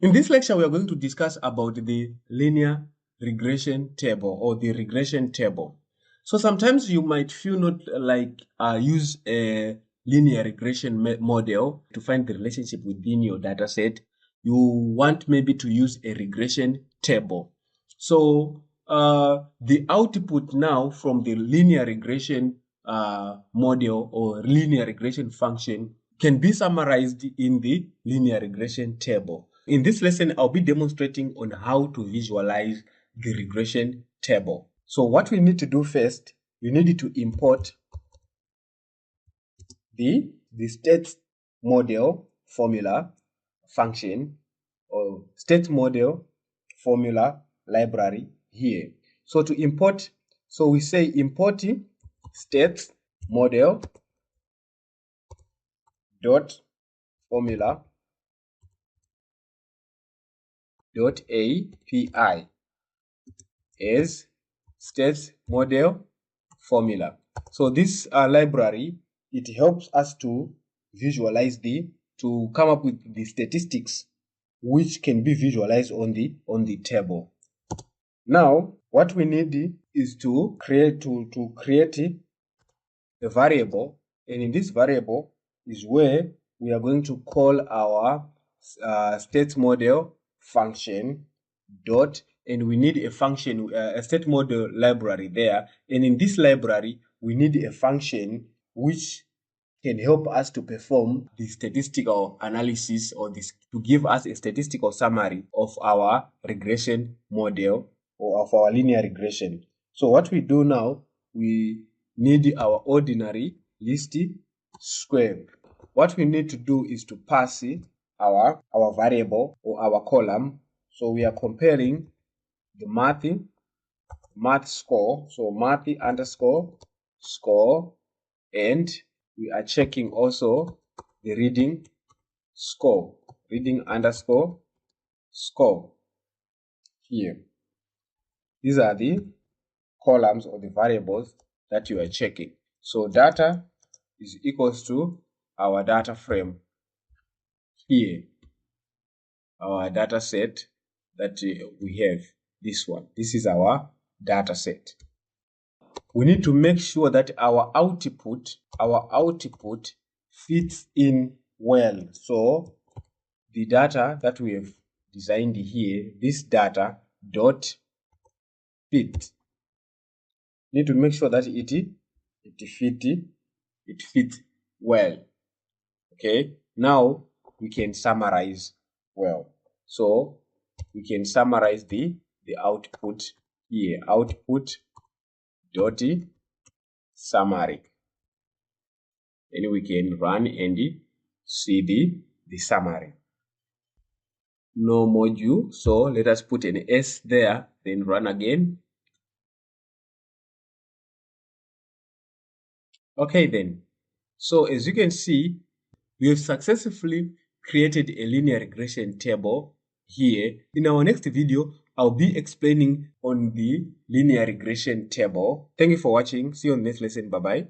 In this lecture, we are going to discuss about the linear regression table or the regression table. So sometimes you might feel not like use a linear regression model to find the relationship within your data set. You want maybe to use a regression table. So the output now from the linear regression model or linear regression function can be summarized in the linear regression table. In this lesson, I'll be demonstrating on how to visualize the regression table. So what we need to do first, you need to import the state model formula function or state model formula library here. So to import, so we say importing state model dot formula dot API as state model formula. So this library, it helps us to visualize to come up with the statistics which can be visualized on the table. Now what we need is to create a variable, and in this variable is where we are going to call our state model function dot, and we need a function, a state model library there, and in this library we need a function which can help us to perform the statistical analysis or to give us a statistical summary of our regression model or of our linear regression. So what we do now, we need our ordinary least square. What we need to do is to pass our variable or our column. So we are comparing the math score, so math underscore score, and we are checking also the reading score, reading underscore score here. These are the columns or the variables that you are checking. So data is equals to our data frame here, our data set that we have, this one. This is our data set. We need to make sure that our output fits in well. So the data that we have designed here, this data dot fit, need to make sure that it fits well. Okay, now we can summarize well. So we can summarize the output here, output dot summary, and we can run and see the summary. No module, so let us put an S there, then run again. Okay then, so as you can see, we have successfully created a linear regression table here. In our next video, I'll be explaining on the linear regression table. Thank you for watching. See you on the next lesson. Bye-bye.